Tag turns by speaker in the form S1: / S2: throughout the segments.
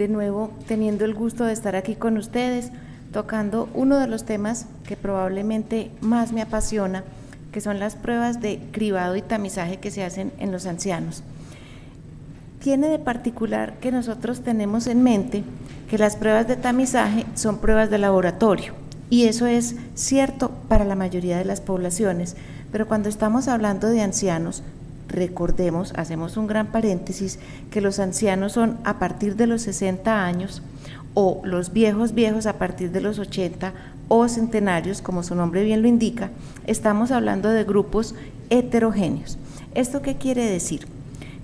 S1: de nuevo teniendo el gusto de estar aquí con ustedes, tocando uno de los temas que probablemente más me apasiona, que son las pruebas de cribado y tamizaje que se hacen en los ancianos. Tiene de particular que nosotros tenemos en mente que las pruebas de tamizaje son pruebas de laboratorio, y eso es cierto para la mayoría de las poblaciones, pero cuando estamos hablando de ancianos, recordemos, hacemos un gran paréntesis, que los ancianos son a partir de los 60 años o los viejos a partir de los 80 o centenarios, como su nombre bien lo indica. Estamos hablando de grupos heterogéneos. ¿Esto qué quiere decir?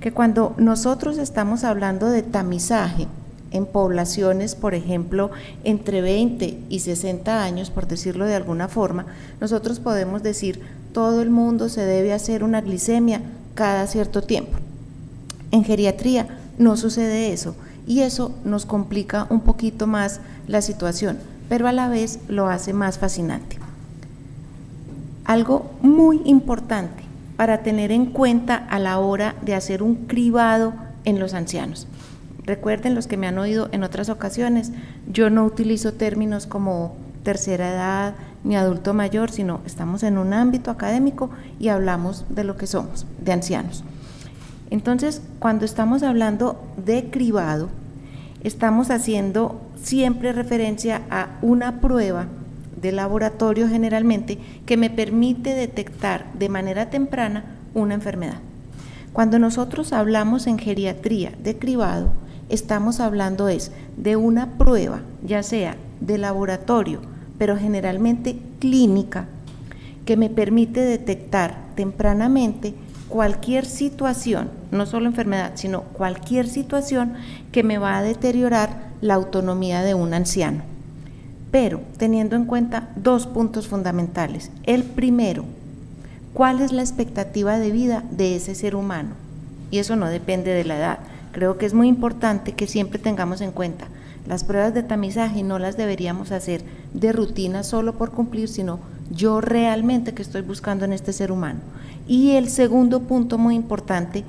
S1: Que cuando nosotros estamos hablando de tamizaje en poblaciones, por ejemplo, entre 20 y 60 años, por decirlo de alguna forma, nosotros podemos decir, todo el mundo se debe hacer una glicemia cada cierto tiempo. En geriatría no sucede eso, y eso nos complica un poquito más la situación, pero a la vez lo hace más fascinante. Algo muy importante para tener en cuenta a la hora de hacer un cribado en los ancianos. Recuerden, los que me han oído en otras ocasiones, yo no utilizo términos como tercera edad ni adulto mayor, sino estamos en un ámbito académico y hablamos de lo que somos, de ancianos. Entonces, cuando estamos hablando de cribado, estamos haciendo siempre referencia a una prueba de laboratorio generalmente que me permite detectar de manera temprana una enfermedad. Cuando nosotros hablamos en geriatría de cribado, estamos hablando de una prueba, ya sea de laboratorio, pero generalmente clínica, que me permite detectar tempranamente cualquier situación, no solo enfermedad, sino cualquier situación que me va a deteriorar la autonomía de un anciano. Pero teniendo en cuenta dos puntos fundamentales. El primero, ¿cuál es la expectativa de vida de ese ser humano? Y eso no depende de la edad. Creo que es muy importante que siempre tengamos en cuenta, las pruebas de tamizaje no las deberíamos hacer de rutina solo por cumplir, sino yo realmente que estoy buscando en este ser humano. Y el segundo punto muy importante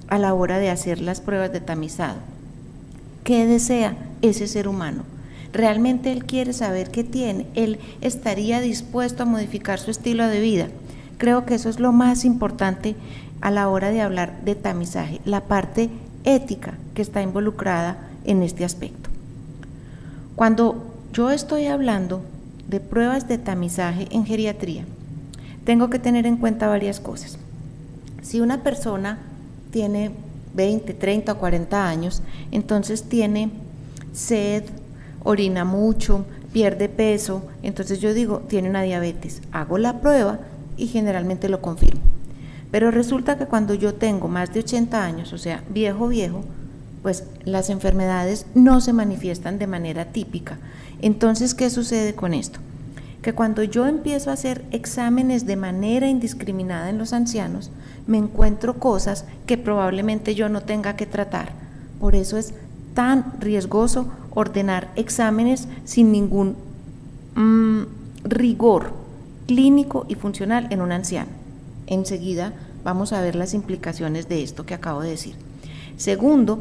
S1: a la hora de hacer las pruebas de tamizado, ¿qué desea ese ser humano? ¿Realmente él quiere saber qué tiene? ¿Él estaría dispuesto a modificar su estilo de vida? Creo que eso es lo más importante a la hora de hablar de tamizaje, la parte ética que está involucrada en este aspecto. Cuando yo estoy hablando de pruebas de tamizaje en geriatría, tengo que tener en cuenta varias cosas. Si una persona tiene 20, 30 o 40 años, entonces tiene sed, orina mucho, pierde peso, entonces yo digo, tiene una diabetes. Hago la prueba y generalmente lo confirmo. Pero resulta que cuando yo tengo más de 80 años, o sea, viejo, pues las enfermedades no se manifiestan de manera típica. Entonces, ¿qué sucede con esto? Que cuando yo empiezo a hacer exámenes de manera indiscriminada en los ancianos, me encuentro cosas que probablemente yo no tenga que tratar. Por eso es tan riesgoso ordenar exámenes sin ningún rigor clínico y funcional en un anciano. Enseguida vamos a ver las implicaciones de esto que acabo de decir. Segundo,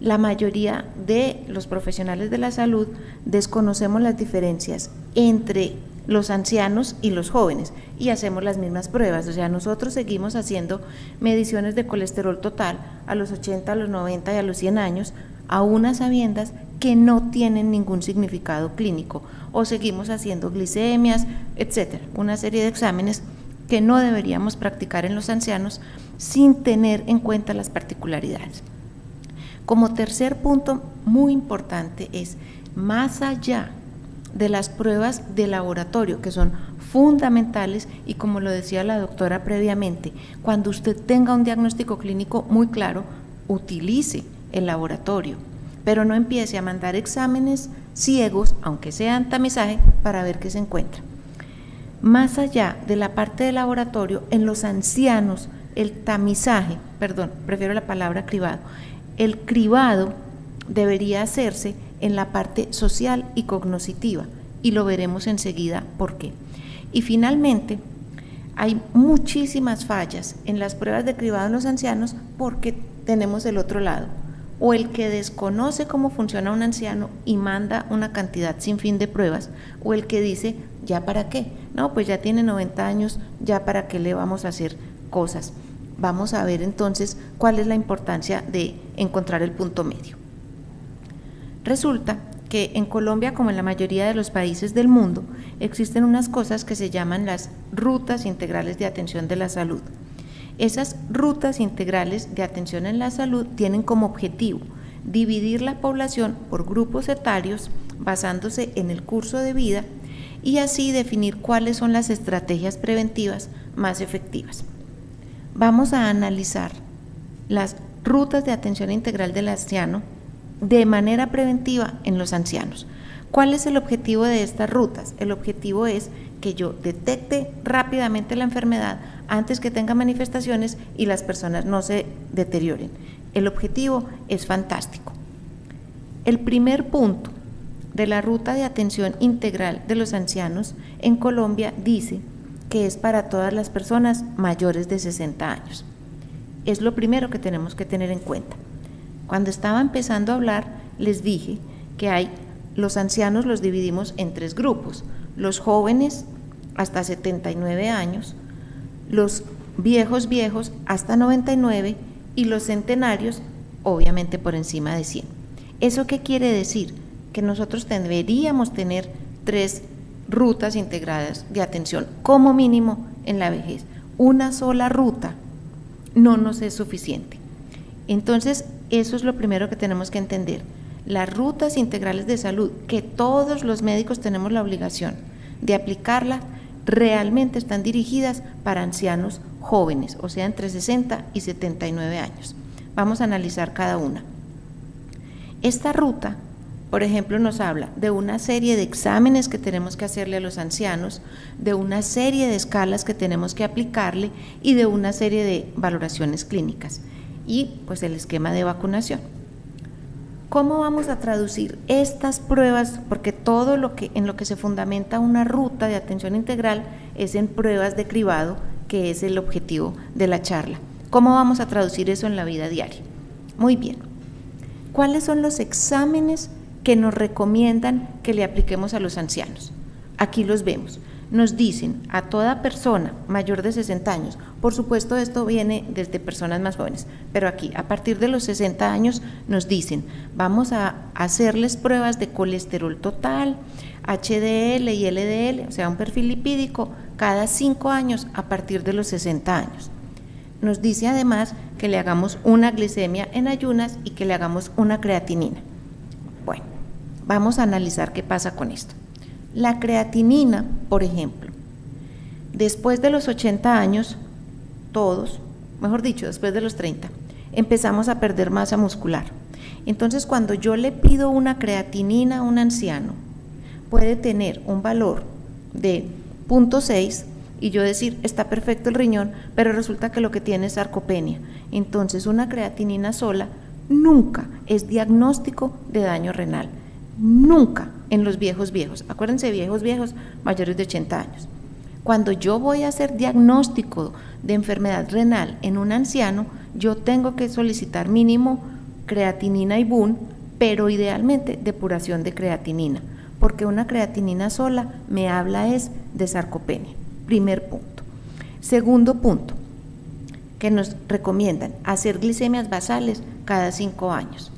S1: la mayoría de los profesionales de la salud desconocemos las diferencias entre los ancianos y los jóvenes y hacemos las mismas pruebas, o sea, nosotros seguimos haciendo mediciones de colesterol total a los 80, a los 90 y a los 100 años, a unas sabiendas que no tienen ningún significado clínico, o seguimos haciendo glicemias, etcétera, una serie de exámenes que no deberíamos practicar en los ancianos sin tener en cuenta las particularidades. Como tercer punto muy importante es, más allá de las pruebas de laboratorio, que son fundamentales, y como lo decía la doctora previamente, cuando usted tenga un diagnóstico clínico muy claro, utilice el laboratorio, pero no empiece a mandar exámenes ciegos, aunque sean tamizaje, para ver qué se encuentra. Más allá de la parte de laboratorio, en los ancianos, el tamizaje, prefiero la palabra cribado, el cribado debería hacerse en la parte social y cognoscitiva, y lo veremos enseguida por qué. Y finalmente, hay muchísimas fallas en las pruebas de cribado en los ancianos porque tenemos el otro lado. o el que desconoce cómo funciona un anciano y manda una cantidad sin fin de pruebas, o el que dice, ¿ya para qué? No, pues ya tiene 90 años, ¿ya para qué le vamos a hacer cosas? Vamos a ver entonces cuál es la importancia de encontrar el punto medio. Resulta que en Colombia, como en la mayoría de los países del mundo, existen unas cosas que se llaman las rutas integrales de atención de la salud. Esas rutas integrales de atención en la salud tienen como objetivo dividir la población por grupos etarios basándose en el curso de vida y así definir cuáles son las estrategias preventivas más efectivas. Vamos a analizar las rutas de atención integral del anciano de manera preventiva en los ancianos. ¿Cuál es el objetivo de estas rutas? El objetivo es que yo detecte rápidamente la enfermedad antes que tenga manifestaciones y las personas no se deterioren. El objetivo es fantástico. El primer punto de la ruta de atención integral de los ancianos en Colombia dice que es para todas las personas mayores de 60 años. Es lo primero que tenemos que tener en cuenta. Cuando estaba empezando a hablar, les dije que los ancianos los dividimos en 3 grupos: los jóvenes hasta 79 años, los viejos hasta 99 y los centenarios obviamente por encima de 100. ¿Eso qué quiere decir? Que nosotros deberíamos tener 3 rutas integradas de atención como mínimo en la vejez. Una sola ruta no nos es suficiente. Entonces, eso es lo primero que tenemos que entender. Las rutas integrales de salud, que todos los médicos tenemos la obligación de aplicarlas, realmente están dirigidas para ancianos jóvenes, o sea, entre 60 y 79 años. Vamos a analizar cada una. Esta ruta, por ejemplo, nos habla de una serie de exámenes que tenemos que hacerle a los ancianos, de una serie de escalas que tenemos que aplicarle y de una serie de valoraciones clínicas y pues el esquema de vacunación. ¿Cómo vamos a traducir estas pruebas? Porque todo en lo que se fundamenta una ruta de atención integral es en pruebas de cribado, que es el objetivo de la charla. ¿Cómo vamos a traducir eso en la vida diaria? Muy bien. ¿Cuáles son los exámenes que nos recomiendan que le apliquemos a los ancianos? Aquí los vemos. Nos dicen a toda persona mayor de 60 años, por supuesto esto viene desde personas más jóvenes, pero aquí a partir de los 60 años nos dicen, vamos a hacerles pruebas de colesterol total, HDL y LDL, o sea un perfil lipídico, cada 5 años a partir de los 60 años. Nos dice además que le hagamos una glicemia en ayunas y que le hagamos una creatinina. Bueno, vamos a analizar qué pasa con esto. La creatinina, por ejemplo, después de los 80 años, todos, mejor dicho, después de los 30, empezamos a perder masa muscular. Entonces, cuando yo le pido una creatinina a un anciano, puede tener un valor de 0.6 y yo decir, está perfecto el riñón, pero resulta que lo que tiene es sarcopenia. Entonces, una creatinina sola nunca es diagnóstico de daño renal. Nunca en los viejos, acuérdense, viejos mayores de 80 años. Cuando yo voy a hacer diagnóstico de enfermedad renal en un anciano, yo tengo que solicitar mínimo creatinina y BUN, pero idealmente depuración de creatinina, porque una creatinina sola me habla es de sarcopenia. Primer punto. Segundo punto, que nos recomiendan hacer glicemias basales cada 5 años.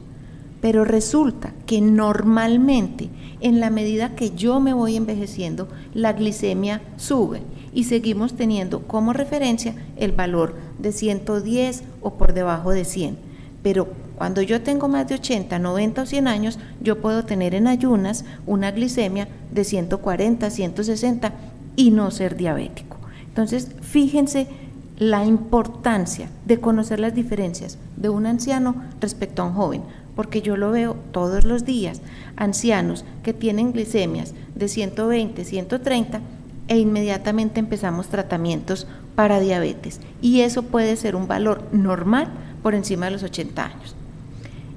S1: Pero resulta que normalmente, en la medida que yo me voy envejeciendo, la glicemia sube y seguimos teniendo como referencia el valor de 110 o por debajo de 100. Pero cuando yo tengo más de 80, 90 o 100 años, yo puedo tener en ayunas una glicemia de 140, 160 y no ser diabético. Entonces, fíjense la importancia de conocer las diferencias de un anciano respecto a un joven, porque yo lo veo todos los días, ancianos que tienen glicemias de 120, 130 e inmediatamente empezamos tratamientos para diabetes y eso puede ser un valor normal por encima de los 80 años.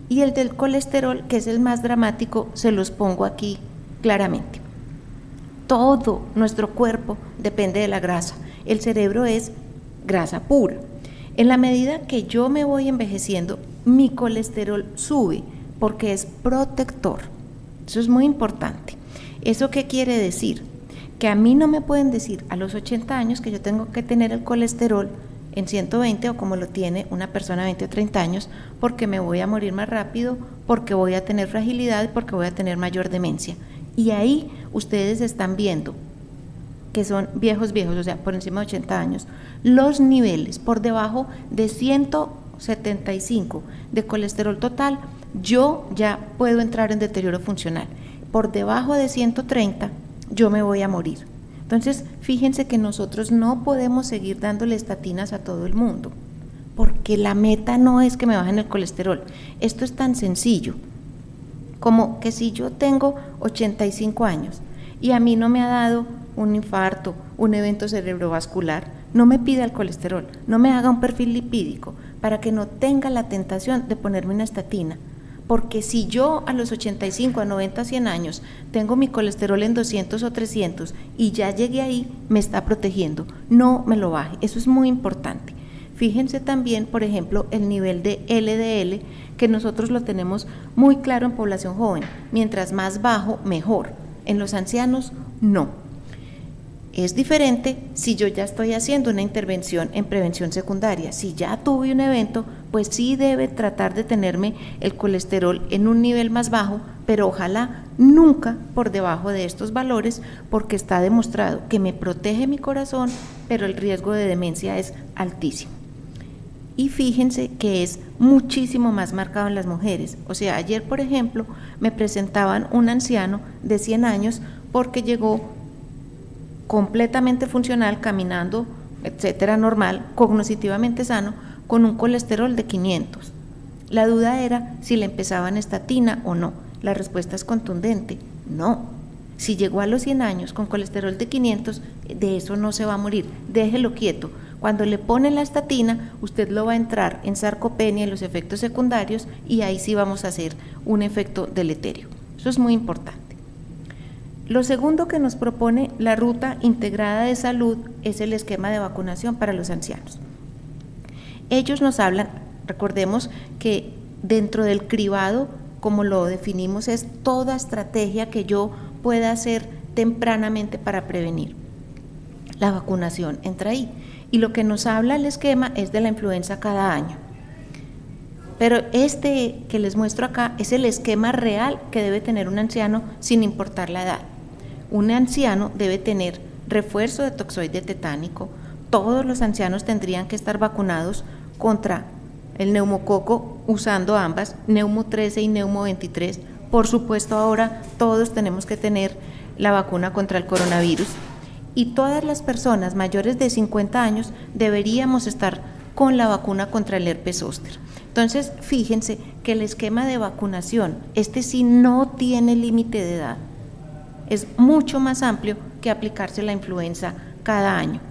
S1: Y el del colesterol, que es el más dramático, se los pongo aquí claramente. Todo nuestro cuerpo depende de la grasa, el cerebro es grasa pura. En la medida que yo me voy envejeciendo, mi colesterol sube porque es protector. Eso es muy importante. ¿Eso qué quiere decir? Que a mí no me pueden decir a los 80 años que yo tengo que tener el colesterol en 120 o como lo tiene una persona de 20 o 30 años porque me voy a morir más rápido, porque voy a tener fragilidad y porque voy a tener mayor demencia. Y ahí ustedes están viendo que son viejos, o sea, por encima de 80 años, los niveles por debajo de 175 de colesterol total, yo ya puedo entrar en deterioro funcional. Por debajo de 130, yo me voy a morir. Entonces, fíjense que nosotros no podemos seguir dándole estatinas a todo el mundo, porque la meta no es que me bajen el colesterol. Esto es tan sencillo como que si yo tengo 85 años y a mí no me ha dado un infarto, un evento cerebrovascular, no me pida el colesterol, no me haga un perfil lipídico para que no tenga la tentación de ponerme una estatina. Porque si yo a los 85, a 90, 100 años tengo mi colesterol en 200 o 300 y ya llegué ahí, me está protegiendo, no me lo baje. Eso es muy importante. Fíjense también, por ejemplo, el nivel de LDL, que nosotros lo tenemos muy claro en población joven. Mientras más bajo, mejor. En los ancianos, no. Es diferente si yo ya estoy haciendo una intervención en prevención secundaria. Si ya tuve un evento, pues sí debe tratar de tenerme el colesterol en un nivel más bajo, pero ojalá nunca por debajo de estos valores, porque está demostrado que me protege mi corazón, pero el riesgo de demencia es altísimo. Y fíjense que es muchísimo más marcado en las mujeres. O sea, ayer, por ejemplo, me presentaban un anciano de 100 años porque llegó completamente funcional, caminando, etcétera, normal, cognitivamente sano, con un colesterol de 500. La duda era si le empezaban estatina o no. La respuesta es contundente, no. Si llegó a los 100 años con colesterol de 500, de eso no se va a morir, déjelo quieto. Cuando le ponen la estatina, usted lo va a entrar en sarcopenia y los efectos secundarios, y ahí sí vamos a hacer un efecto deleterio. Eso es muy importante. Lo segundo que nos propone la Ruta Integrada de Salud es el esquema de vacunación para los ancianos. Ellos nos hablan, recordemos que dentro del cribado, como lo definimos, es toda estrategia que yo pueda hacer tempranamente para prevenir. La vacunación entra ahí. Y lo que nos habla el esquema es de la influenza cada año. Pero este que les muestro acá es el esquema real que debe tener un anciano sin importar la edad. Un anciano debe tener refuerzo de toxoide tetánico. Todos los ancianos tendrían que estar vacunados contra el neumococo usando ambas, Neumo 13 y Neumo 23. Por supuesto, ahora todos tenemos que tener la vacuna contra el coronavirus. Y todas las personas mayores de 50 años deberíamos estar con la vacuna contra el herpes zóster. Entonces, fíjense que el esquema de vacunación, este sí no tiene límite de edad. Es mucho más amplio que aplicarse la influenza cada año.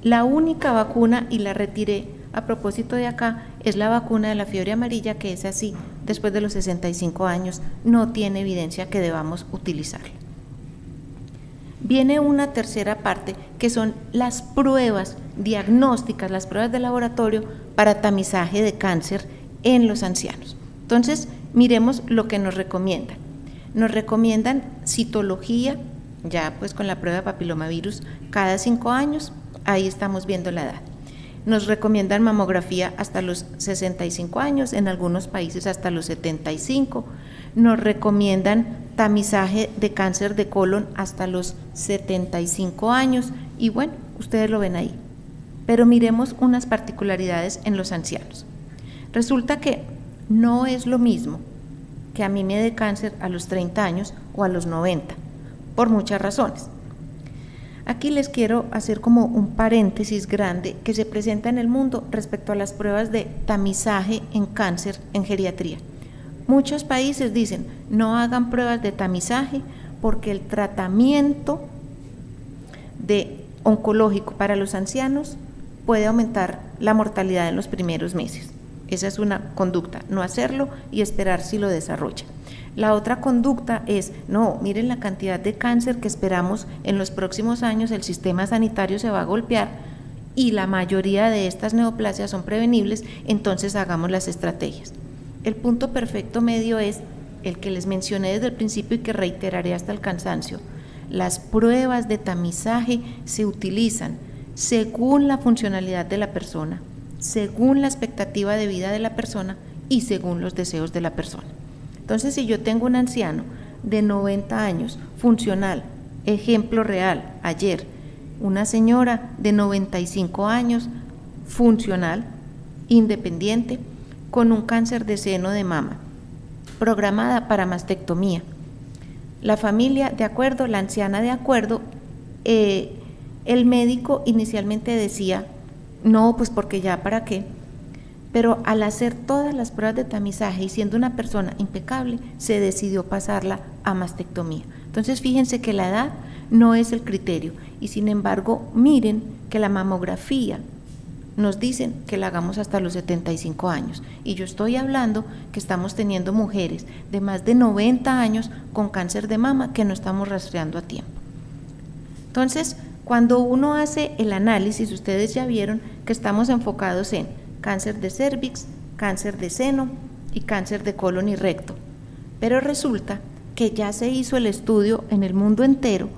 S1: La única vacuna, y la retiré a propósito de acá, es la vacuna de la fiebre amarilla, que es así, después de los 65 años, no tiene evidencia que debamos utilizarla. Viene una tercera parte, que son las pruebas diagnósticas, las pruebas de laboratorio para tamizaje de cáncer en los ancianos. Entonces, miremos lo que nos recomiendan. Nos recomiendan citología, ya pues con la prueba de papilomavirus, cada 5 años, ahí estamos viendo la edad. Nos recomiendan mamografía hasta los 65 años, en algunos países hasta los 75. Nos recomiendan tamizaje de cáncer de colon hasta los 75 años, y bueno, ustedes lo ven ahí. Pero miremos unas particularidades en los ancianos. Resulta que no es lo mismo que a mí me dé cáncer a los 30 años o a los 90, por muchas razones. Aquí les quiero hacer como un paréntesis grande que se presenta en el mundo respecto a las pruebas de tamizaje en cáncer en geriatría. Muchos países dicen, no hagan pruebas de tamizaje porque el tratamiento oncológico para los ancianos puede aumentar la mortalidad en los primeros meses. Esa es una conducta, no hacerlo y esperar si lo desarrolla. La otra conducta es, no, miren la cantidad de cáncer que esperamos en los próximos años, el sistema sanitario se va a golpear y la mayoría de estas neoplasias son prevenibles, entonces hagamos las estrategias. El punto perfecto medio es el que les mencioné desde el principio y que reiteraré hasta el cansancio. Las pruebas de tamizaje se utilizan según la funcionalidad de la persona, según la expectativa de vida de la persona y según los deseos de la persona. Entonces, si yo tengo un anciano de 90 años, funcional, ejemplo real, ayer, una señora de 95 años, funcional, independiente, con un cáncer de seno de mama, programada para mastectomía. La familia de acuerdo, la anciana de acuerdo, el médico inicialmente decía, no, pues porque ya para qué, pero al hacer todas las pruebas de tamizaje y siendo una persona impecable, se decidió pasarla a mastectomía. Entonces fíjense que la edad no es el criterio y sin embargo miren que la mamografía nos dicen que la hagamos hasta los 75 años y yo estoy hablando que estamos teniendo mujeres de más de 90 años con cáncer de mama que no estamos rastreando a tiempo. Entonces, cuando uno hace el análisis, ustedes ya vieron que estamos enfocados en cáncer de cérvix, cáncer de seno y cáncer de colon y recto, pero resulta que ya se hizo el estudio en el mundo entero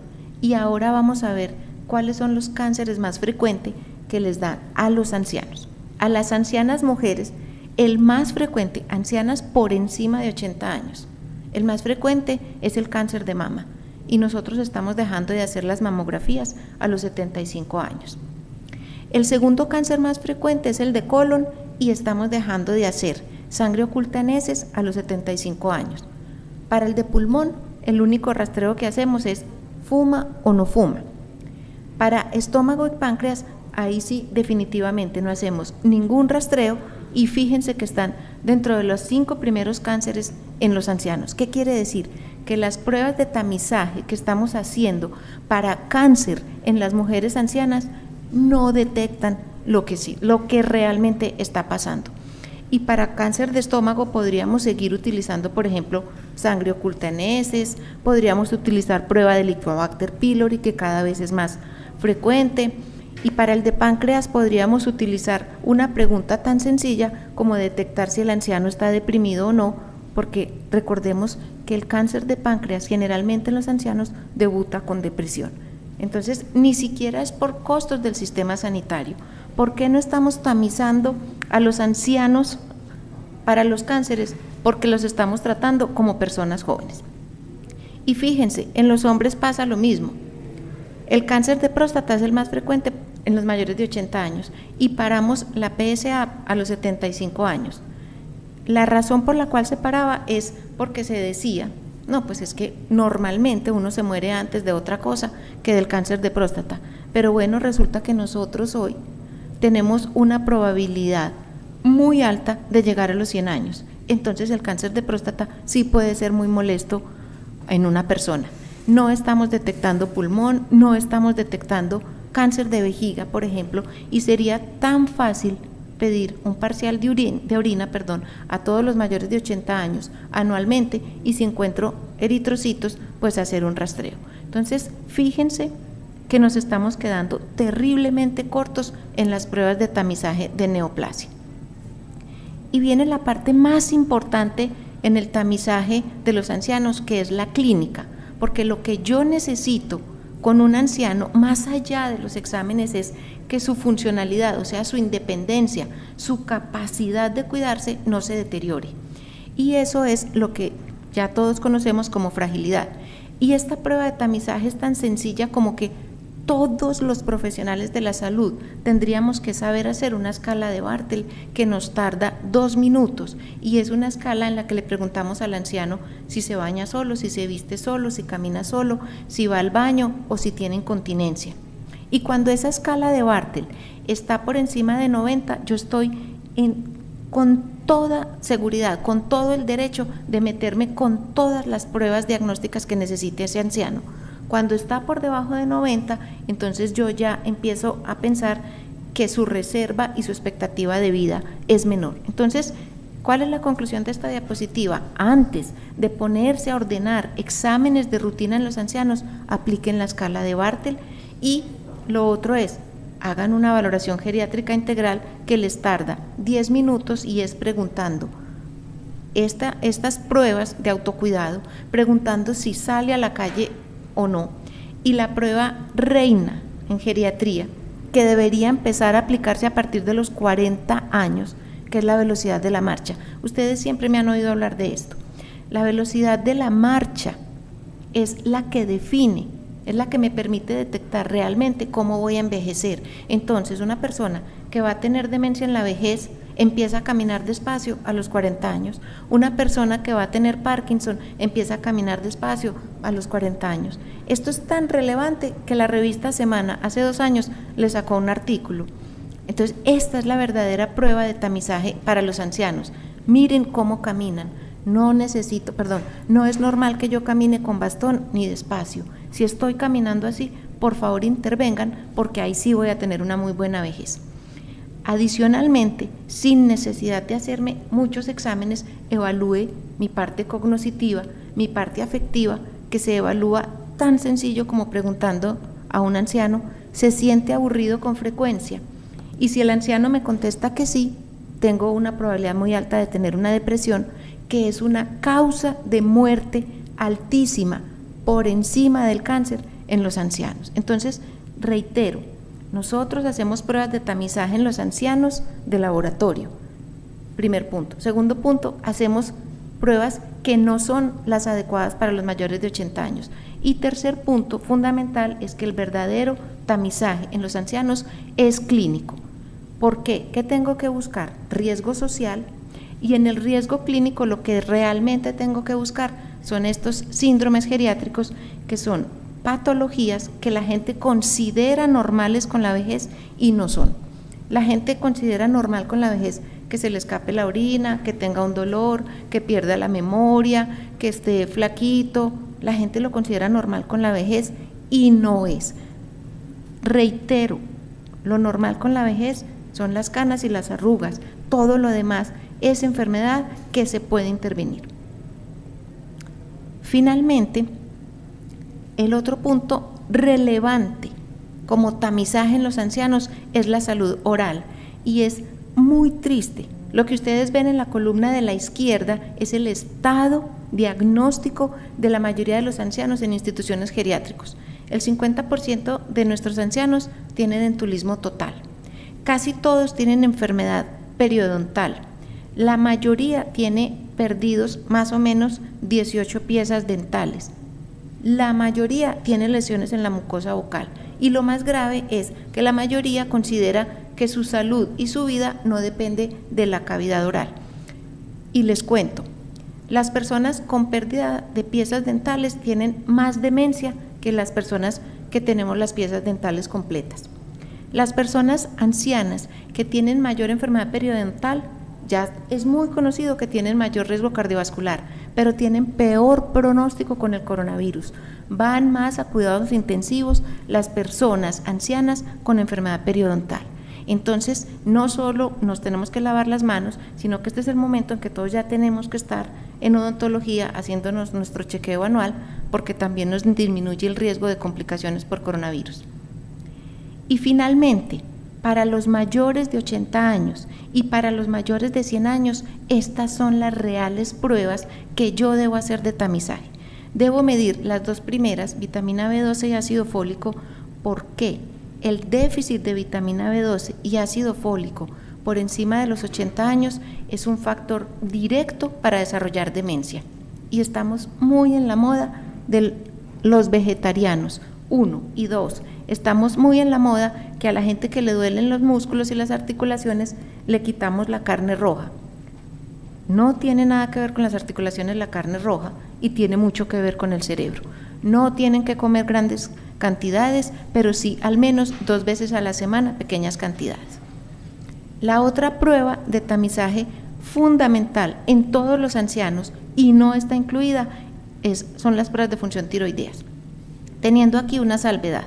S1: y ahora vamos a ver cuáles son los cánceres más frecuentes que les dan a los ancianos. A las ancianas mujeres, el más frecuente, ancianas por encima de 80 años, el más frecuente es el cáncer de mama y nosotros estamos dejando de hacer las mamografías a los 75 años. El segundo cáncer más frecuente es el de colon y estamos dejando de hacer sangre oculta en heces a los 75 años. Para el de pulmón, el único rastreo que hacemos es fuma o no fuma. Para estómago y páncreas, ahí sí definitivamente no hacemos ningún rastreo y fíjense que están dentro de los 5 primeros cánceres en los ancianos. ¿Qué quiere decir? Que las pruebas de tamizaje que estamos haciendo para cáncer en las mujeres ancianas no detectan lo que realmente está pasando. Y para cáncer de estómago podríamos seguir utilizando, por ejemplo, sangre oculta en heces, podríamos utilizar prueba de Helicobacter pylori, que cada vez es más frecuente, y para el de páncreas podríamos utilizar una pregunta tan sencilla como detectar si el anciano está deprimido o no, porque recordemos que el cáncer de páncreas generalmente en los ancianos debuta con depresión. Entonces, ni siquiera es por costos del sistema sanitario. ¿Por qué no estamos tamizando a los ancianos para los cánceres? Porque los estamos tratando como personas jóvenes. Y fíjense, en los hombres pasa lo mismo. El cáncer de próstata es el más frecuente en los mayores de 80 años y paramos la PSA a los 75 años. La razón por la cual se paraba es porque se decía, no, pues es que normalmente uno se muere antes de otra cosa que del cáncer de próstata, pero bueno, resulta que nosotros hoy tenemos una probabilidad muy alta de llegar a los 100 años, entonces el cáncer de próstata sí puede ser muy molesto en una persona. No estamos detectando pulmón, no estamos detectando cáncer de vejiga, por ejemplo, y sería tan fácil pedir un parcial de orina a todos los mayores de 80 años anualmente y si encuentro eritrocitos, pues hacer un rastreo. Entonces, fíjense que nos estamos quedando terriblemente cortos en las pruebas de tamizaje de neoplasia. Y viene la parte más importante en el tamizaje de los ancianos, que es la clínica, porque lo que yo necesito con un anciano, más allá de los exámenes, es que su funcionalidad, o sea, su independencia, su capacidad de cuidarse no se deteriore. Y eso es lo que ya todos conocemos como fragilidad. Y esta prueba de tamizaje es tan sencilla como que todos los profesionales de la salud tendríamos que saber hacer una escala de Bartel que nos tarda 2 minutos y es una escala en la que le preguntamos al anciano si se baña solo, si se viste solo, si camina solo, si va al baño o si tiene incontinencia. Y cuando esa escala de Bartel está por encima de 90, yo estoy con toda seguridad, con todo el derecho de meterme con todas las pruebas diagnósticas que necesite ese anciano. Cuando está por debajo de 90, entonces yo ya empiezo a pensar que su reserva y su expectativa de vida es menor. Entonces, ¿cuál es la conclusión de esta diapositiva? Antes de ponerse a ordenar exámenes de rutina en los ancianos, apliquen la escala de Bartel y lo otro es, hagan una valoración geriátrica integral que les tarda 10 minutos y es preguntando estas pruebas de autocuidado, preguntando si sale a la calle o no. Y la prueba reina en geriatría, que debería empezar a aplicarse a partir de los 40 años, que es la velocidad de la marcha. Ustedes siempre me han oído hablar de esto. La velocidad de la marcha es la que define, es la que me permite detectar realmente cómo voy a envejecer. Entonces, una persona que va a tener demencia en la vejez empieza a caminar despacio a los 40 años. Una persona que va a tener Parkinson empieza a caminar despacio a los 40 años. Esto es tan relevante que la revista Semana hace 2 años le sacó un artículo. Entonces, esta es la verdadera prueba de tamizaje para los ancianos. Miren cómo caminan. No es normal que yo camine con bastón ni despacio. Si estoy caminando así, por favor intervengan, porque ahí sí voy a tener una muy buena vejez. Adicionalmente, sin necesidad de hacerme muchos exámenes, evalúe mi parte cognitiva, mi parte afectiva, que se evalúa tan sencillo como preguntando a un anciano, ¿se siente aburrido con frecuencia? Y si el anciano me contesta que sí, tengo una probabilidad muy alta de tener una depresión, que es una causa de muerte altísima por encima del cáncer en los ancianos. Entonces, reitero, nosotros hacemos pruebas de tamizaje en los ancianos de laboratorio, primer punto. Segundo punto, hacemos pruebas que no son las adecuadas para los mayores de 80 años. Y tercer punto fundamental es que el verdadero tamizaje en los ancianos es clínico. ¿Por qué? ¿Qué tengo que buscar? Riesgo social, y en el riesgo clínico lo que realmente tengo que buscar son estos síndromes geriátricos, que son patologías que la gente considera normales con la vejez y no son. La gente considera normal con la vejez que se le escape la orina, que tenga un dolor, que pierda la memoria, que esté flaquito. La gente lo considera normal con la vejez y no es. Reitero, lo normal con la vejez son las canas y las arrugas. Todo lo demás es enfermedad que se puede intervenir. Finalmente, el otro punto relevante como tamizaje en los ancianos es la salud oral, y es muy triste. Lo que ustedes ven en la columna de la izquierda es el estado diagnóstico de la mayoría de los ancianos en instituciones geriátricos. El 50% de nuestros ancianos tienen entulismo total. Casi todos tienen enfermedad periodontal. La mayoría tiene perdidos más o menos 18 piezas dentales. La mayoría tiene lesiones en la mucosa bucal, y lo más grave es que la mayoría considera que su salud y su vida no depende de la cavidad oral. Y les cuento, las personas con pérdida de piezas dentales tienen más demencia que las personas que tenemos las piezas dentales completas. Las personas ancianas que tienen mayor enfermedad periodontal, ya es muy conocido que tienen mayor riesgo cardiovascular, pero tienen peor pronóstico con el coronavirus. Van más a cuidados intensivos las personas ancianas con enfermedad periodontal. Entonces, no solo nos tenemos que lavar las manos, sino que este es el momento en que todos ya tenemos que estar en odontología haciéndonos nuestro chequeo anual, porque también nos disminuye el riesgo de complicaciones por coronavirus. Y finalmente, para los mayores de 80 años y para los mayores de 100 años, estas son las reales pruebas que yo debo hacer de tamizaje. Debo medir las dos primeras, vitamina B12 y ácido fólico. ¿Por qué? El déficit de vitamina B12 y ácido fólico por encima de los 80 años es un factor directo para desarrollar demencia. Y estamos muy en la moda de los vegetarianos, 1 y 2. Estamos muy en la moda que a la gente que le duelen los músculos y las articulaciones le quitamos la carne roja. No tiene nada que ver con las articulaciones la carne roja, y tiene mucho que ver con el cerebro. No tienen que comer grandes cantidades, pero sí al menos 2 veces a la semana pequeñas cantidades. La otra prueba de tamizaje fundamental en todos los ancianos y no está incluida son las pruebas de función tiroideas, teniendo aquí una salvedad.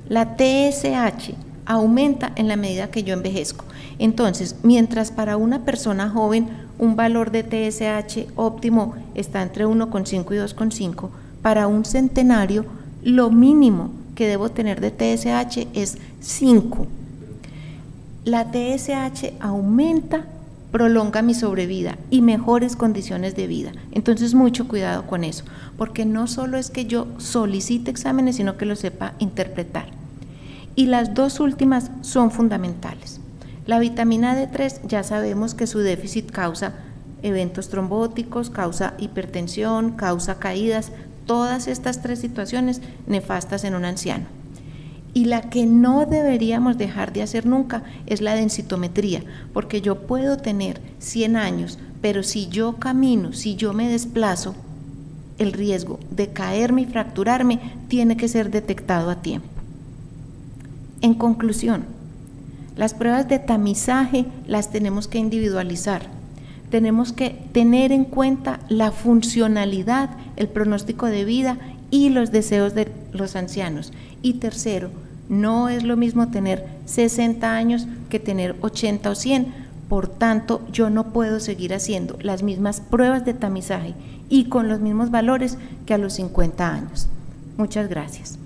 S1: La TSH aumenta en la medida que yo envejezco. Entonces, mientras para una persona joven un valor de TSH óptimo está entre 1,5 y 2,5, para un centenario lo mínimo que debo tener de TSH es 5. La TSH aumenta, prolonga mi sobrevida y mejores condiciones de vida. Entonces, mucho cuidado con eso, porque no solo es que yo solicite exámenes, sino que lo sepa interpretar. Y las dos últimas son fundamentales. La vitamina D3 ya sabemos que su déficit causa eventos trombóticos, causa hipertensión, causa caídas, todas estas 3 situaciones nefastas en un anciano. Y la que no deberíamos dejar de hacer nunca es la densitometría, porque yo puedo tener 100 años, pero si yo camino, si yo me desplazo, el riesgo de caerme y fracturarme tiene que ser detectado a tiempo. En conclusión, las pruebas de tamizaje las tenemos que individualizar. Tenemos que tener en cuenta la funcionalidad, el pronóstico de vida y los deseos de los ancianos. Y tercero, no es lo mismo tener 60 años que tener 80 o 100. Por tanto, yo no puedo seguir haciendo las mismas pruebas de tamizaje y con los mismos valores que a los 50 años. Muchas gracias.